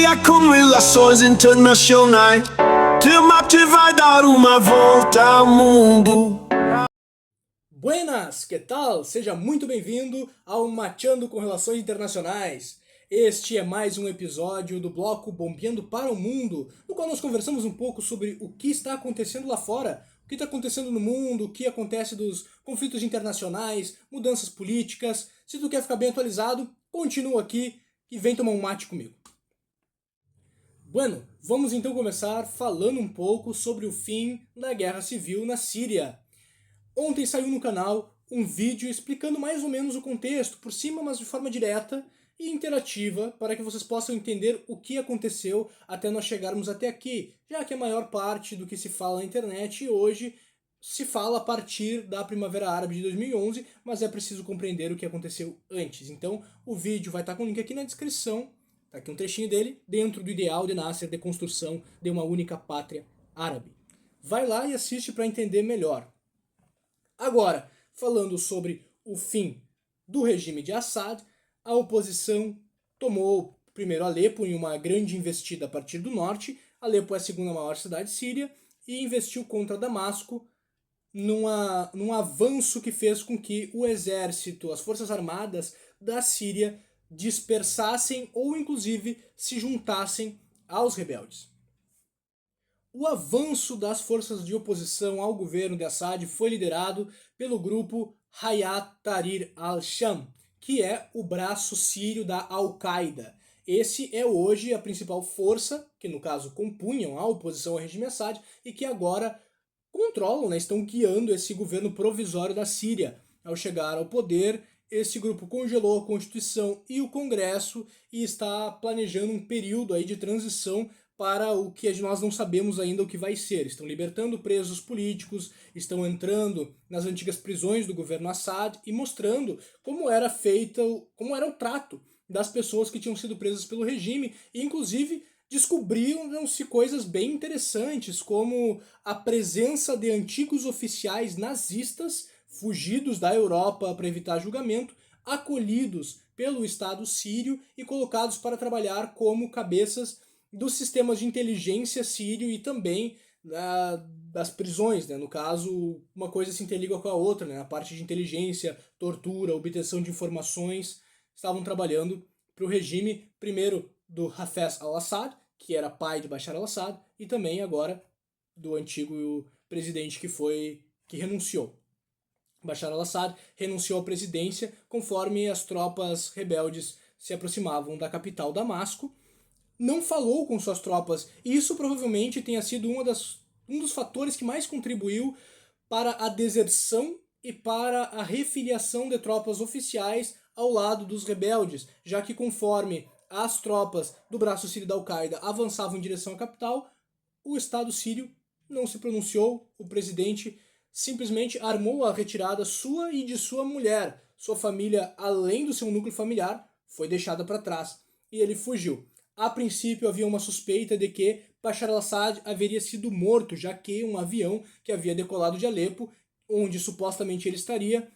Dia com Relações Internacionais. Temate vai dar uma volta ao mundo. Buenas, que tal? Seja muito bem-vindo ao Mateando com Relações Internacionais. Este é mais um episódio do bloco Bombeando para o Mundo, no qual nós conversamos um pouco sobre o que está acontecendo lá fora, o que está acontecendo no mundo, o que acontece dos conflitos internacionais, mudanças políticas. Se tu quer ficar bem atualizado, continua aqui e vem tomar um mate comigo. Bueno, vamos então começar falando um pouco sobre o fim da guerra civil na Síria. Ontem saiu no canal um vídeo explicando mais ou menos o contexto, por cima, mas de forma direta e interativa, para que vocês possam entender o que aconteceu até nós chegarmos até aqui, já que a maior parte do que se fala na internet hoje se fala a partir da Primavera Árabe de 2011, mas é preciso compreender o que aconteceu antes. Então, o vídeo vai estar com o link aqui na descrição, tá aqui um trechinho dele, dentro do ideal de Nasser de construção de uma única pátria árabe. Vai lá e assiste para entender melhor. Agora, falando sobre o fim do regime de Assad, a oposição tomou primeiro Alepo em uma grande investida a partir do norte. Alepo é a segunda maior cidade síria e investiu contra Damasco num avanço que fez com que o exército, as forças armadas da Síria dispersassem ou inclusive se juntassem aos rebeldes. O avanço das forças de oposição ao governo de Assad foi liderado pelo grupo Hayat Tahrir al-Sham, que é o braço sírio da Al-Qaeda. Esse é hoje a principal força, que no caso compunham a oposição ao regime Assad e que agora controlam, estão guiando esse governo provisório da Síria. Ao chegar ao poder, esse grupo congelou a Constituição e o Congresso e está planejando um período aí de transição para o que nós não sabemos ainda o que vai ser. Estão libertando presos políticos, estão entrando nas antigas prisões do governo Assad e mostrando como era o trato das pessoas que tinham sido presas pelo regime, e inclusive descobriram-se coisas bem interessantes, como a presença de antigos oficiais nazistas fugidos da Europa para evitar julgamento, acolhidos pelo Estado sírio e colocados para trabalhar como cabeças dos sistemas de inteligência sírio e também das prisões, né? No caso, uma coisa se interliga com a outra, né? A parte de inteligência, tortura, obtenção de informações, estavam trabalhando para o regime, primeiro do Hafez al-Assad, que era pai de Bashar al-Assad, e também agora do antigo presidente que renunciou. Bashar al-Assad renunciou à presidência conforme as tropas rebeldes se aproximavam da capital Damasco. Não falou com suas tropas, e isso provavelmente tenha sido um dos fatores que mais contribuiu para a deserção e para a refiliação de tropas oficiais ao lado dos rebeldes, já que conforme as tropas do braço sírio da Al-Qaeda avançavam em direção à capital, o Estado sírio não se pronunciou, o presidente simplesmente armou a retirada sua e de sua mulher. Sua família, além do seu núcleo familiar, foi deixada para trás e ele fugiu. A princípio havia uma suspeita de que Bashar al-Assad haveria sido morto, já que um avião que havia decolado de Alepo, onde supostamente ele estaria,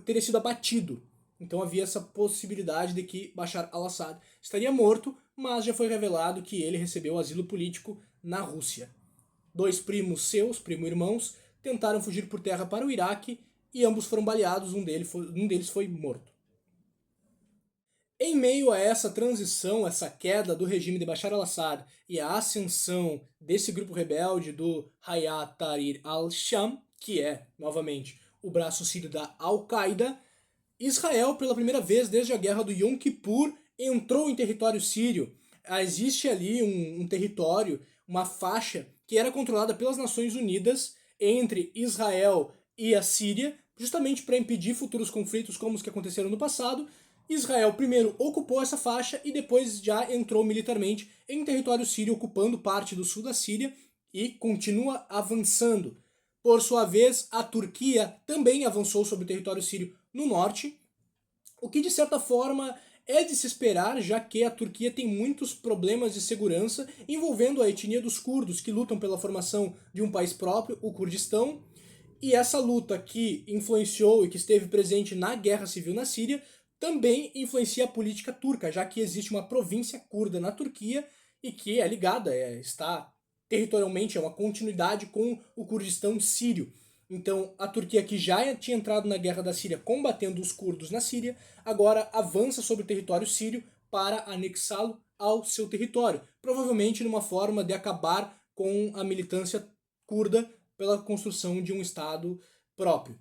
teria sido abatido. Então havia essa possibilidade de que Bashar al-Assad estaria morto, mas já foi revelado que ele recebeu asilo político na Rússia. Dois primo-irmãos, tentaram fugir por terra para o Iraque e ambos foram baleados, um deles foi morto. Em meio a essa transição, essa queda do regime de Bashar al-Assad e a ascensão desse grupo rebelde do Hayat Tahrir al-Sham, que é, novamente, o braço sírio da Al-Qaeda, Israel, pela primeira vez desde a guerra do Yom Kippur, entrou em território sírio. Existe ali um território, uma faixa, que era controlada pelas Nações Unidas entre Israel e a Síria, justamente para impedir futuros conflitos como os que aconteceram no passado. Israel primeiro ocupou essa faixa e depois já entrou militarmente em território sírio, ocupando parte do sul da Síria e continua avançando. Por sua vez, a Turquia também avançou sobre o território sírio no norte, o que de certa forma é de se esperar, já que a Turquia tem muitos problemas de segurança envolvendo a etnia dos curdos, que lutam pela formação de um país próprio, o Kurdistão, e essa luta que influenciou e que esteve presente na guerra civil na Síria também influencia a política turca, já que existe uma província curda na Turquia e que é ligada, está territorialmente, é uma continuidade com o Kurdistão sírio. Então, a Turquia, que já tinha entrado na guerra da Síria combatendo os curdos na Síria, agora avança sobre o território sírio para anexá-lo ao seu território, provavelmente numa forma de acabar com a militância curda pela construção de um Estado próprio.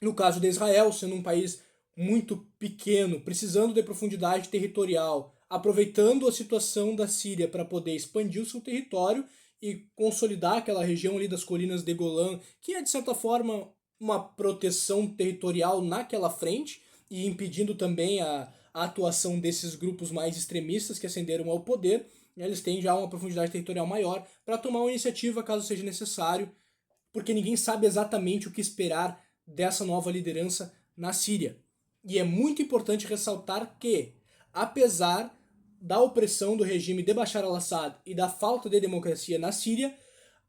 No caso de Israel, sendo um país muito pequeno, precisando de profundidade territorial, aproveitando a situação da Síria para poder expandir o seu território e consolidar aquela região ali das colinas de Golã, que é de certa forma uma proteção territorial naquela frente e impedindo também a atuação desses grupos mais extremistas que ascenderam ao poder. Eles têm já uma profundidade territorial maior para tomar uma iniciativa caso seja necessário, porque ninguém sabe exatamente o que esperar dessa nova liderança na Síria. E é muito importante ressaltar que, apesar da opressão do regime de Bashar al-Assad e da falta de democracia na Síria,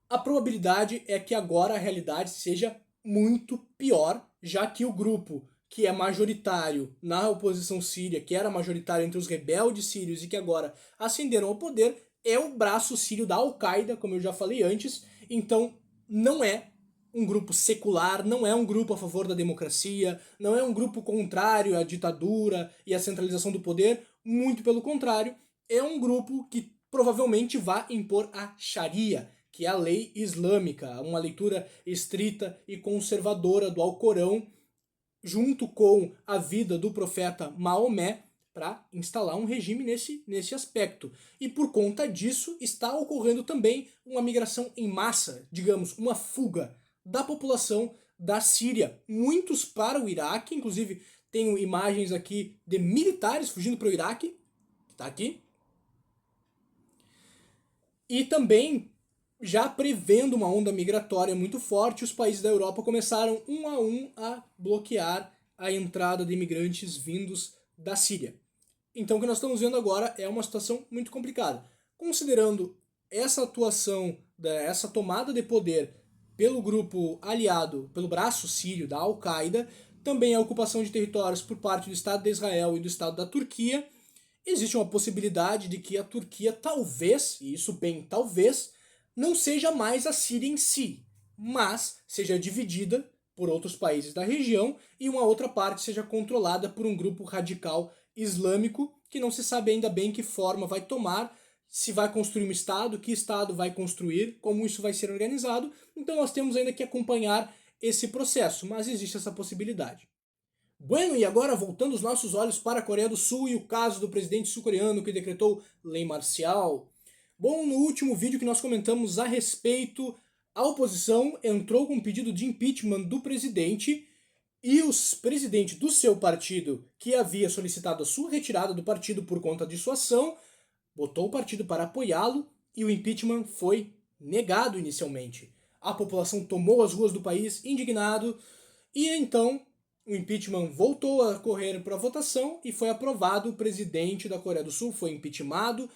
a probabilidade é que agora a realidade seja muito pior, já que o grupo que é majoritário na oposição síria, que era majoritário entre os rebeldes sírios e que agora ascenderam ao poder, é o braço sírio da Al-Qaeda, como eu já falei antes. Então, não é um grupo secular, não é um grupo a favor da democracia, não é um grupo contrário à ditadura e à centralização do poder, muito pelo contrário, é um grupo que provavelmente vai impor a Sharia, que é a lei islâmica, uma leitura estrita e conservadora do Alcorão, junto com a vida do profeta Maomé, para instalar um regime nesse aspecto. E por conta disso está ocorrendo também uma migração em massa, digamos, uma fuga da população da Síria. Muitos para o Iraque, inclusive tenho imagens aqui de militares fugindo para o Iraque, que está aqui. E também, já prevendo uma onda migratória muito forte, os países da Europa começaram um a bloquear a entrada de imigrantes vindos da Síria. Então o que nós estamos vendo agora é uma situação muito complicada. Considerando essa atuação, essa tomada de poder pelo grupo aliado, pelo braço sírio da Al-Qaeda, também a ocupação de territórios por parte do Estado de Israel e do Estado da Turquia, existe uma possibilidade de que a Turquia talvez, e isso bem talvez, não seja mais a Síria em si, mas seja dividida por outros países da região e uma outra parte seja controlada por um grupo radical islâmico que não se sabe ainda bem que forma vai tomar, se vai construir um Estado, que Estado vai construir, como isso vai ser organizado. Então nós temos ainda que acompanhar esse processo, mas existe essa possibilidade. Bueno, e agora voltando os nossos olhos para a Coreia do Sul e o caso do presidente sul-coreano que decretou lei marcial. Bom, no último vídeo que nós comentamos a respeito, a oposição entrou com um pedido de impeachment do presidente e o presidente do seu partido, que havia solicitado a sua retirada do partido por conta de sua ação, botou o partido para apoiá-lo e o impeachment foi negado inicialmente. A população tomou as ruas do país indignado e então o impeachment voltou a correr para votação e foi aprovado. O presidente da Coreia do Sul foi impeachmentado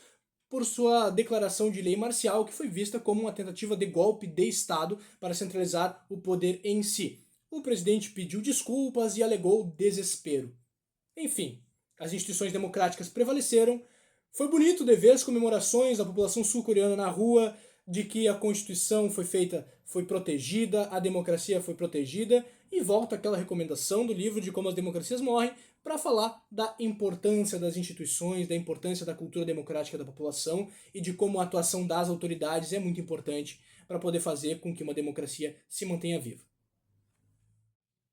por sua declaração de lei marcial, que foi vista como uma tentativa de golpe de Estado para centralizar o poder em si. O presidente pediu desculpas e alegou desespero. Enfim, as instituições democráticas prevaleceram. Foi bonito de ver as comemorações da população sul-coreana na rua, de que a Constituição foi protegida, a democracia foi protegida, e volta aquela recomendação do livro de como as democracias morrem, para falar da importância das instituições, da importância da cultura democrática da população e de como a atuação das autoridades é muito importante para poder fazer com que uma democracia se mantenha viva.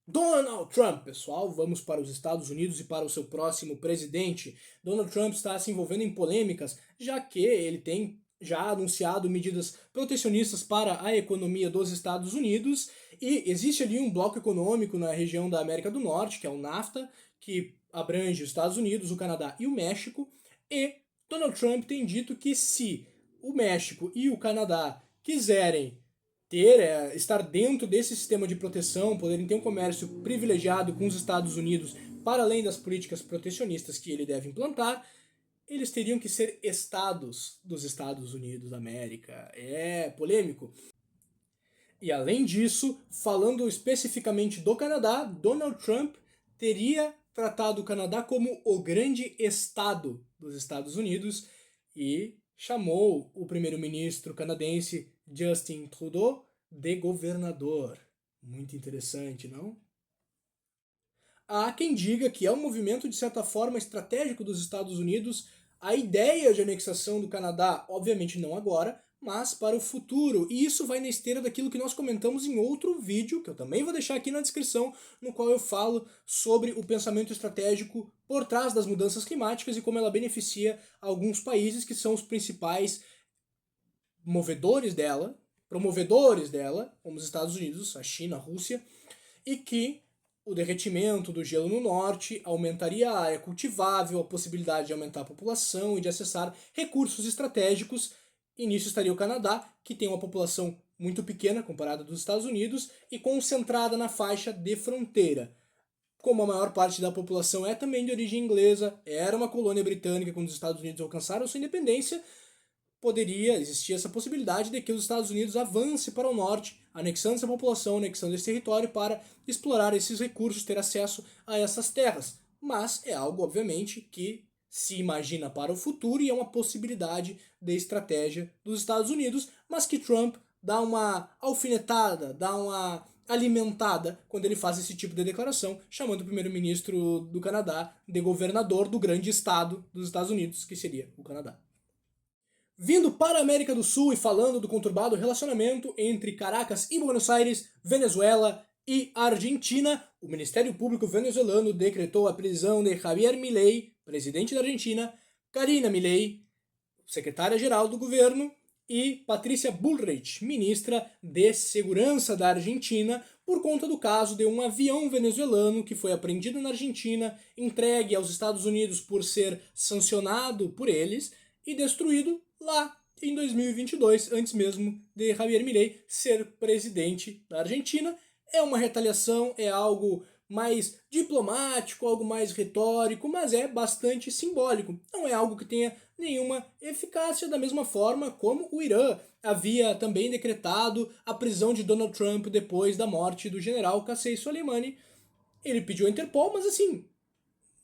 Donald Trump, pessoal, vamos para os Estados Unidos e para o seu próximo presidente. Donald Trump está se envolvendo em polêmicas, já que ele tem já anunciado medidas protecionistas para a economia dos Estados Unidos e existe ali um bloco econômico na região da América do Norte, que é o NAFTA, que abrange os Estados Unidos, o Canadá e o México, e Donald Trump tem dito que se o México e o Canadá quiserem estar dentro desse sistema de proteção, poderem ter um comércio privilegiado com os Estados Unidos, para além das políticas protecionistas que ele deve implantar, eles teriam que ser estados dos Estados Unidos da América. É polêmico. E além disso, falando especificamente do Canadá, Donald Trump teria tratado o Canadá como o grande estado dos Estados Unidos e chamou o primeiro-ministro canadense Justin Trudeau de governador. Muito interessante, não? Há quem diga que é um movimento, de certa forma, estratégico dos Estados Unidos a ideia de anexação do Canadá, obviamente não agora, mas para o futuro. E isso vai na esteira daquilo que nós comentamos em outro vídeo, que eu também vou deixar aqui na descrição, no qual eu falo sobre o pensamento estratégico por trás das mudanças climáticas e como ela beneficia alguns países que são os principais promovedores dela, como os Estados Unidos, a China, a Rússia, e que o derretimento do gelo no norte aumentaria a área cultivável, a possibilidade de aumentar a população e de acessar recursos estratégicos. E nisso estaria o Canadá, que tem uma população muito pequena comparada dos Estados Unidos e concentrada na faixa de fronteira. Como a maior parte da população é também de origem inglesa, era uma colônia britânica quando os Estados Unidos alcançaram sua independência, poderia existir essa possibilidade de que os Estados Unidos avance para o norte, anexando essa população, anexando esse território para explorar esses recursos, ter acesso a essas terras. Mas é algo, obviamente, que se imagina para o futuro e é uma possibilidade de estratégia dos Estados Unidos, mas que Trump dá uma alfinetada, dá uma alimentada quando ele faz esse tipo de declaração, chamando o primeiro-ministro do Canadá de governador do grande estado dos Estados Unidos, que seria o Canadá. Vindo para a América do Sul e falando do conturbado relacionamento entre Caracas e Buenos Aires, Venezuela e Argentina, o Ministério Público venezuelano decretou a prisão de Javier Milei, presidente da Argentina, Karina Milei, secretária-geral do governo, e Patrícia Bullrich, ministra de Segurança da Argentina, por conta do caso de um avião venezuelano que foi apreendido na Argentina, entregue aos Estados Unidos por ser sancionado por eles e destruído lá em 2022, antes mesmo de Javier Milei ser presidente da Argentina. É uma retaliação, é algo mais diplomático, algo mais retórico, mas é bastante simbólico. Não é algo que tenha nenhuma eficácia, da mesma forma como o Irã havia também decretado a prisão de Donald Trump depois da morte do general Qasem Soleimani. Ele pediu a Interpol, mas assim,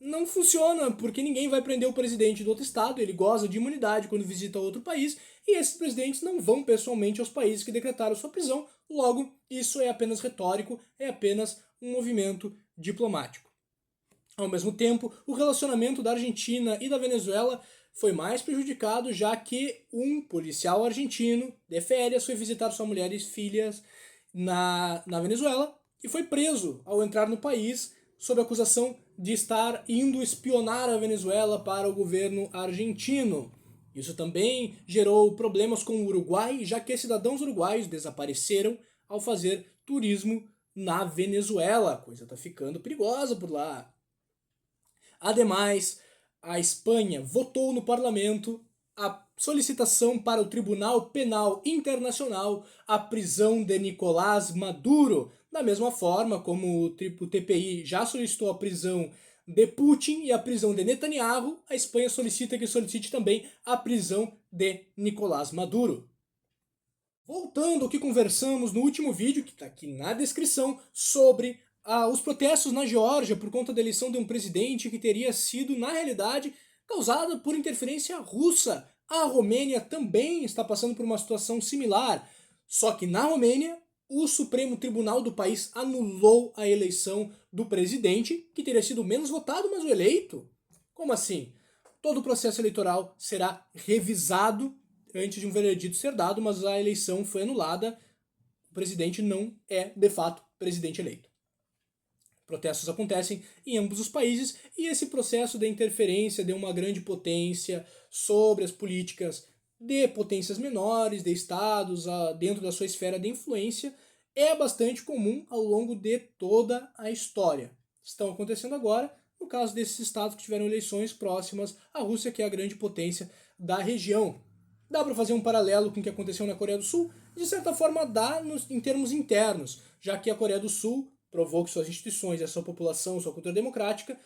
não funciona, porque ninguém vai prender o presidente do outro estado, ele goza de imunidade quando visita outro país, e esses presidentes não vão pessoalmente aos países que decretaram sua prisão, logo, isso é apenas retórico, é apenas um movimento diplomático. Ao mesmo tempo, o relacionamento da Argentina e da Venezuela foi mais prejudicado, já que um policial argentino de férias foi visitar sua mulher e filhas na Venezuela e foi preso ao entrar no país sob a acusação de estar indo espionar a Venezuela para o governo argentino. Isso também gerou problemas com o Uruguai, já que cidadãos uruguaios desapareceram ao fazer turismo na Venezuela. A coisa está ficando perigosa por lá. Ademais, a Espanha votou no parlamento a solicitação para o Tribunal Penal Internacional a prisão de Nicolás Maduro, da mesma forma como o TPI já solicitou a prisão de Putin e a prisão de Netanyahu, a Espanha solicita que solicite também a prisão de Nicolás Maduro. Voltando ao que conversamos no último vídeo, que está aqui na descrição, sobre os protestos na Geórgia por conta da eleição de um presidente que teria sido, na realidade, causada por interferência russa. A Romênia também está passando por uma situação similar, só que na Romênia o Supremo Tribunal do país anulou a eleição do presidente, que teria sido menos votado, mas o eleito? Como assim? Todo o processo eleitoral será revisado antes de um veredito ser dado, mas a eleição foi anulada. O presidente não é, de fato, presidente eleito. Protestos acontecem em ambos os países e esse processo de interferência de uma grande potência sobre as políticas de potências menores, de estados, dentro da sua esfera de influência, é bastante comum ao longo de toda a história. Estão acontecendo agora no caso desses estados que tiveram eleições próximas à Rússia, que é a grande potência da região. Dá para fazer um paralelo com o que aconteceu na Coreia do Sul? De certa forma dá em termos internos, já que a Coreia do Sul provou que suas instituições, a sua população, sua cultura democrática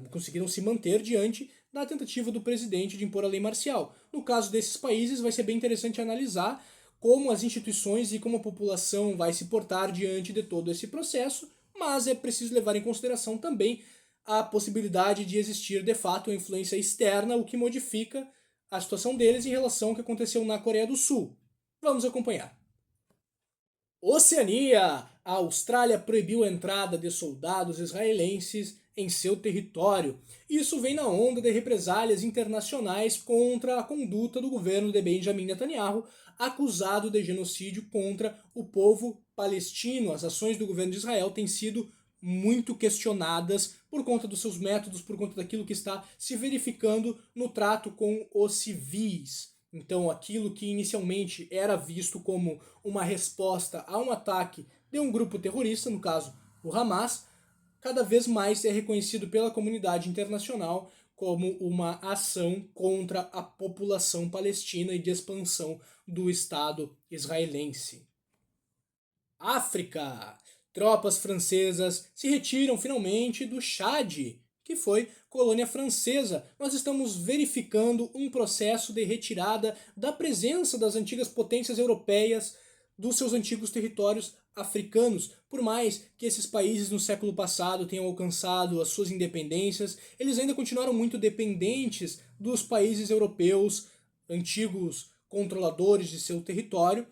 conseguiram se manter diante da tentativa do presidente de impor a lei marcial. No caso desses países, vai ser bem interessante analisar como as instituições e como a população vai se portar diante de todo esse processo, mas é preciso levar em consideração também a possibilidade de existir de fato uma influência externa, o que modifica a situação deles em relação ao que aconteceu na Coreia do Sul. Vamos acompanhar. Oceania. A Austrália proibiu a entrada de soldados israelenses em seu território. Isso vem na onda de represálias internacionais contra a conduta do governo de Benjamin Netanyahu, acusado de genocídio contra o povo palestino. As ações do governo de Israel têm sido muito questionadas por conta dos seus métodos, por conta daquilo que está se verificando no trato com os civis. Então, aquilo que inicialmente era visto como uma resposta a um ataque de um grupo terrorista, no caso o Hamas, cada vez mais é reconhecido pela comunidade internacional como uma ação contra a população palestina e de expansão do Estado israelense. África. Tropas francesas se retiram finalmente do Chad, que foi colônia francesa. Nós estamos verificando um processo de retirada da presença das antigas potências europeias dos seus antigos territórios africanos. Por mais que esses países no século passado tenham alcançado as suas independências, eles ainda continuaram muito dependentes dos países europeus, antigos controladores de seu território,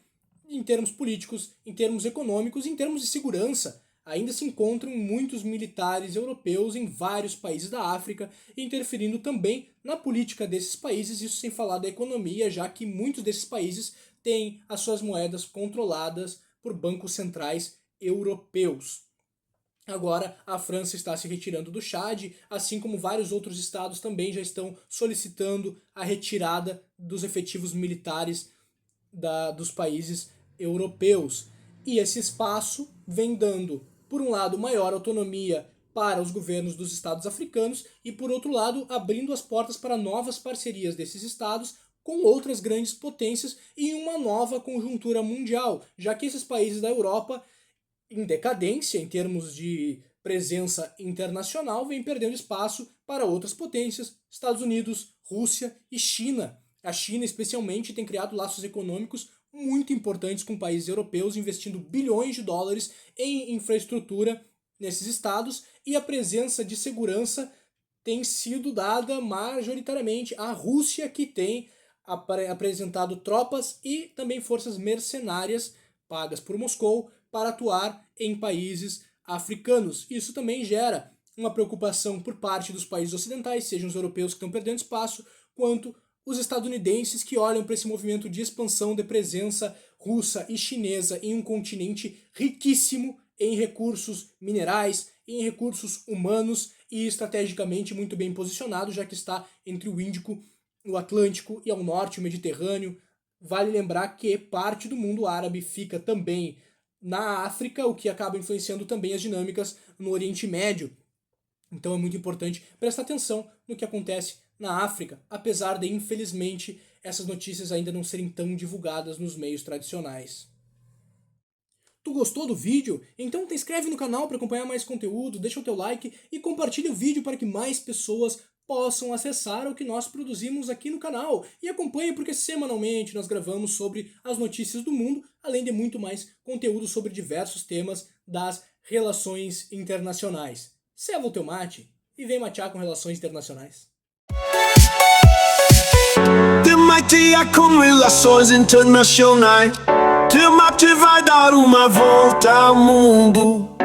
em termos políticos, em termos econômicos, em termos de segurança. Ainda se encontram muitos militares europeus em vários países da África, interferindo também na política desses países, isso sem falar da economia, já que muitos desses países têm as suas moedas controladas por bancos centrais europeus. Agora, a França está se retirando do Chad, assim como vários outros estados também já estão solicitando a retirada dos efetivos militares dos países europeus. E esse espaço vem dando, por um lado, maior autonomia para os governos dos estados africanos e, por outro lado, abrindo as portas para novas parcerias desses estados com outras grandes potências e uma nova conjuntura mundial, já que esses países da Europa, em decadência em termos de presença internacional, vêm perdendo espaço para outras potências, Estados Unidos, Rússia e China. A China, especialmente, tem criado laços econômicos muito importantes com países europeus, investindo bilhões de dólares em infraestrutura nesses estados, e a presença de segurança tem sido dada majoritariamente à Rússia, que tem apresentado tropas e também forças mercenárias pagas por Moscou para atuar em países africanos. Isso também gera uma preocupação por parte dos países ocidentais, sejam os europeus que estão perdendo espaço, quanto os estadunidenses, que olham para esse movimento de expansão de presença russa e chinesa em um continente riquíssimo em recursos minerais, em recursos humanos e estrategicamente muito bem posicionado, já que está entre o Índico, o Atlântico e ao norte o Mediterrâneo. Vale lembrar que parte do mundo árabe fica também na África, o que acaba influenciando também as dinâmicas no Oriente Médio. Então é muito importante prestar atenção no que acontece na África, apesar de, infelizmente, essas notícias ainda não serem tão divulgadas nos meios tradicionais. Tu gostou do vídeo? Então te inscreve no canal para acompanhar mais conteúdo, deixa o teu like e compartilha o vídeo para que mais pessoas possam acessar o que nós produzimos aqui no canal. E acompanhe, porque semanalmente nós gravamos sobre as notícias do mundo, além de muito mais conteúdo sobre diversos temas das relações internacionais. Ceva o teu mate e vem matear com relações internacionais. De Matia com relações internacionais. De mate vai dar uma volta ao mundo.